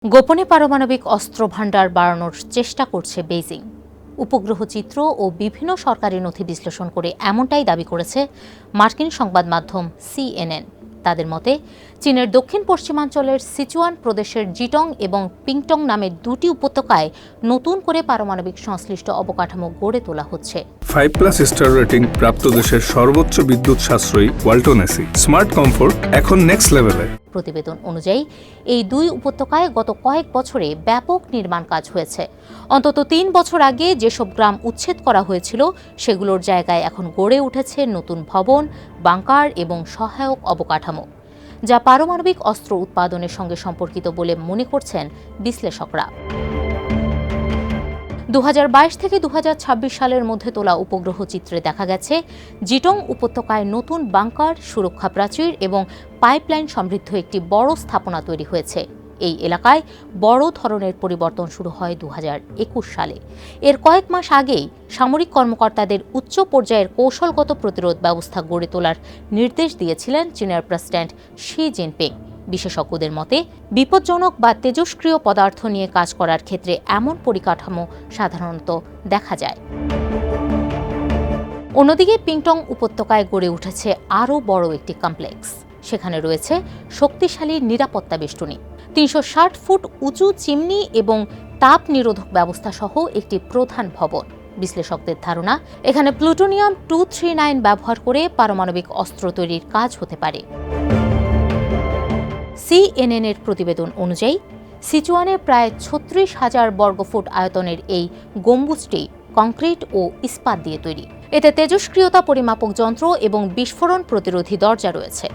গোপনে পারমাণবিক অস্ত্র ভান্ডার বাড়ানোর চেষ্টা করছে বেইজিং। উপগ্রহ চিত্র ও বিভিন্ন সরকারি নথি বিশ্লেষণ করে এমনটাই দাবি করেছে মার্কিন সংবাদ মাধ্যম CNN। তাদের মতে, চীনের দক্ষিণ পশ্চিমাঞ্চলের সিচুয়ান প্রদেশের জিটং এবং পিংটং নামের দুটি উপত্যকায় নতুন করে পারমাণবিক সংশ্লিষ্ট অবকাঠামো গড়ে তোলা হচ্ছে। 5+ স্টার রেটিং প্রাপ্ত দেশের সর্বোচ্চ বিদ্যুৎ সাশ্রয়ী ওয়ালটন এসি স্মার্ট কমফোর্ট এখন নেক্সট লেভেলে। প্রতিবেদন অনুযায়ী এই দুই উপত্যকায় গত কয়েক বছরে ব্যাপক নির্মাণ কাজ হয়েছে। অন্তত 3 বছর আগে যেসব গ্রাম উচ্ছেদ করা হয়েছিল সেগুলোর জায়গায় এখন গড়ে উঠেছে নতুন ভবন, বাংকার এবং সহায়ক অবকাঠামো, যা পারমাণবিক অস্ত্র উৎপাদনের সঙ্গে সম্পর্কিত বলে মনে করছেন বিশ্লেষকরা। 2022 থেকে 2026 সালের মধ্যে তোলা উপগ্রহ চিত্রে দেখা গেছে জিটং উপত্যকায় নতুন বাংকার, সুরক্ষা প্রাচীর এবং পাইপলাইন সমৃদ্ধ একটি বড় স্থাপনা তৈরি হয়েছে। এই এলাকায় বড় ধরনের পরিবর্তন শুরু হয় 2021 সালে। এর কয়েক মাস আগেই সামরিক কর্মকর্তাদের উচ্চ পর্যায়ের কৌশলগত প্রতিরোধ ব্যবস্থা গড়ে তোলার নির্দেশ দিয়েছিলেন চীনের প্রেসিডেন্ট শি জিনপিং। বিশেষজ্ঞদের মতে, বিপজ্জনক বা তেজস্ক্রিয় পদার্থ নিয়ে কাজ করার ক্ষেত্রে এমন পরিকাঠামো সাধারণত দেখা যায়। অন্যদিকে পিংটং উপত্যকায় গড়ে উঠেছে আরও বড় একটি কমপ্লেক্স। সেখানে রয়েছে শক্তিশালী নিরাপত্তা বেষ্টনী, 360 ফুট উঁচু চিমনি এবং তাপ নিরোধক ব্যবস্থা সহ একটি প্রধান ভবন। বিশ্লেষকদের ধারণা, এখানে প্লুটোনিয়াম 239 ব্যবহার করে পারমাণবিক অস্ত্র তৈরির কাজ হতে পারে। CNN এর প্রতিবেদন অনুযায়ী সিচুয়ানে প্রায় 36,000 বর্গফুট আয়তনের এই গম্বুজটি কংক্রিট ও ইস্পাত দিয়ে তৈরি। এতে তেজস্ক্রিয়তা পরিমাপক যন্ত্র এবং বিস্ফোরণ প্রতিরোধী দরজা রয়েছে।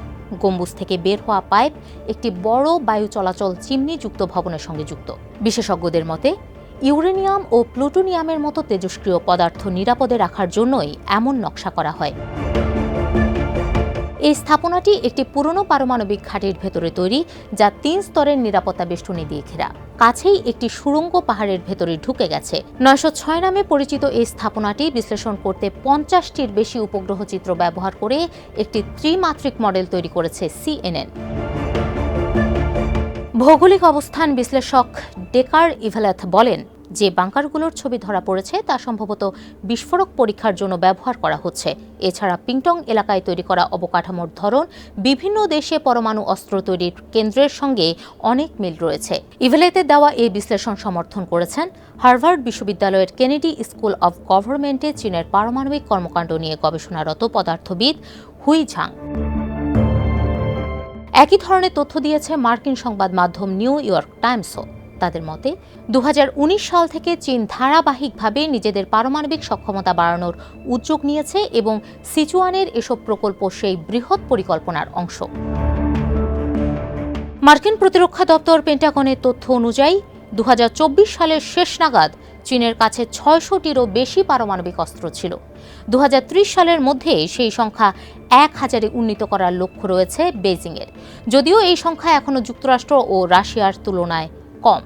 গম্বুজ থেকে বের হওয়া পাইপ একটি বড় বায়ু চলাচল চিমনি যুক্ত ভবনের সঙ্গে যুক্ত। বিশেষজ্ঞদের মতে, ইউরেনিয়াম ও প্লুটোনিয়ামের মতো তেজস্ক্রিয় পদার্থ নিরাপদে রাখার জন্যই এমন নকশা করা হয়। এই স্থাপনাটি একটি পুরনো পারমাণবিক ঘাঁটির ভেতরে তৈরি, যা 3 স্তরের নিরাপত্তা বেষ্টনী দিয়ে ঘেরা। কাছেই একটি সুড়ঙ্গ পাহাড়ের ভেতরে ঢুকে গেছে। 906 নামে পরিচিত এই স্থাপনাটি বিশ্লেষণ করতে 50টির বেশি উপগ্রহ চিত্র ব্যবহার করে একটি ত্রিমাত্রিক মডেল তৈরি করেছে CNN। ভৌগোলিক অবস্থান বিশ্লেষক ডেকার ইভালেথ বলেন যে বাংকারগুলোর ছবি ধরা পড়েছে তা সম্ভবত বিস্ফোরক পরীক্ষার জন্য ব্যবহার করা হচ্ছে। এছাড়া পিংটং এলাকায় তৈরি করা অবকাঠামোর ধরন বিভিন্ন দেশে পরমাণু অস্ত্র তৈরির কেন্দ্রের সঙ্গে অনেক মিল রয়েছে। ইভেলেতের দেওয়া এই বিশ্লেষণ সমর্থন করেছেন হার্ভার্ড বিশ্ববিদ্যালয়ের কেনেডি স্কুল অব গভর্নমেন্টে চীনের পারমাণবিক কর্মকাণ্ড নিয়ে গবেষণারত পদার্থবিদ হুই ঝাং। একই ধরনের তথ্য দিয়েছে মার্কিন সংবাদ মাধ্যম নিউ ইয়র্ক টাইমসও। তাদের মতে, 2019 সাল থেকে চীন ধারাবাহিকভাবে নিজেদের পারমাণবিক সক্ষমতা বাড়ানোর উদ্যোগ নিয়েছে এবং সিচুয়ানের এসব প্রকল্প সেই বৃহৎ পরিকল্পনার অংশ। মার্কিন প্রতিরক্ষা দপ্তর পেন্টাগনের তথ্য অনুযায়ী 2024 সালের শেষ নাগাদ চীনের কাছে 600টিরও বেশি পারমাণবিক অস্ত্র ছিল। 2030 সালের মধ্যে সেই সংখ্যা 1000-এ উন্নীত করার লক্ষ্য রয়েছে বেইজিংয়ের, যদিও এই সংখ্যা এখনও যুক্তরাষ্ট্র ও রাশিয়ার তুলনায় কম।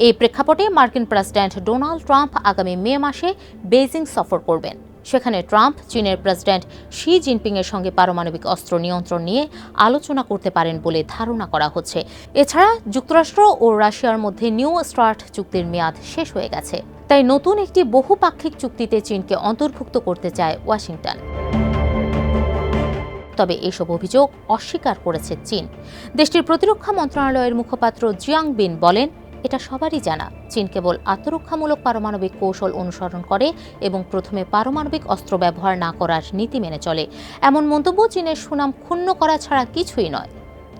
এই প্রেক্ষাপটে মার্কিন প্রেসিডেন্ট ডোনাল্ড ট্রাম্প আগামী মে মাসে বেইজিং সফর করবেন। সেখানে ট্রাম্প চীনের প্রেসিডেন্ট শি জিনপিং এর সঙ্গে পারমাণবিক অস্ত্র নিয়ন্ত্রণ নিয়ে আলোচনা করতে পারেন বলে ধারণা করা হচ্ছে। এছাড়া যুক্তরাষ্ট্র ও রাশিয়ার মধ্যে নিউ স্টার্ট চুক্তির মেয়াদ শেষ হয়ে গেছে, তাই নতুন একটি বহুপাক্ষিক চুক্তিতে চীনকে অন্তর্ভুক্ত করতে চায় ওয়াশিংটন। তবে এসব অভিযোগ অস্বীকার করেছে চীন। দেশটির প্রতিরক্ষা মন্ত্রণালয়ের মুখপাত্র জিয়াং বিন বলেন, এটা সবারই জানা, চীন কেবল আত্মরক্ষামূলক পারমাণবিক কৌশল অনুসরণ করে এবং প্রথমে পারমাণবিক অস্ত্র ব্যবহার না করার নীতি মেনে চলে। এমন মন্তব্য চীনের সুনাম ক্ষুণ্ণ করা ছাড়া কিছুই নয়।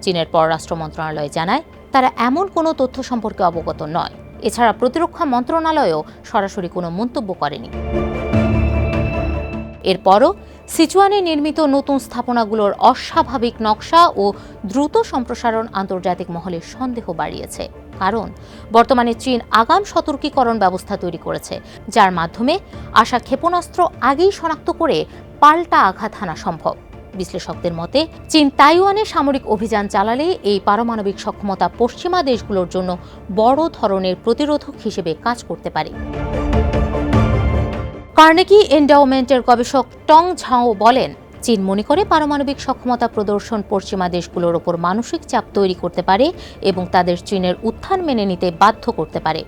চীনের পররাষ্ট্র মন্ত্রণালয় জানায়, তারা এমন কোনো তথ্য সম্পর্কে অবগত নয়। এছাড়া প্রতিরক্ষা মন্ত্রণালয়ও সরাসরি কোনো মন্তব্য করেনি। এরপরও সিচুয়ানে নির্মিত নতুন স্থাপনাগুলোর অস্বাভাবিক নকশা ও দ্রুত সম্প্রসারণ আন্তর্জাতিক মহলে সন্দেহ বাড়িয়েছে। কারণ বর্তমানে চীন আগাম সতর্কীকরণ ব্যবস্থা তৈরি করেছে, যার মাধ্যমে আসা ক্ষেপণাস্ত্র আগেই শনাক্ত করে পাল্টা আঘাত হানা সম্ভব। বিশ্লেষকদের মতে, চীন তাইওয়ানে সামরিক অভিযান চালালে এই পারমাণবিক সক্ষমতা পশ্চিমা দেশগুলোর জন্য বড় ধরনের প্রতিরোধক হিসেবে কাজ করতে পারে। কার্নেগি এন্ডাওমেন্টের গবেষক টং ঝাও বলেন, চীন মনে করে পারমাণবিক সক্ষমতা প্রদর্শন পশ্চিমা দেশগুলোর ওপর মানসিক চাপ তৈরি করতে পারে এবং তাদের চীনের উত্থান মেনে নিতে বাধ্য করতে পারে।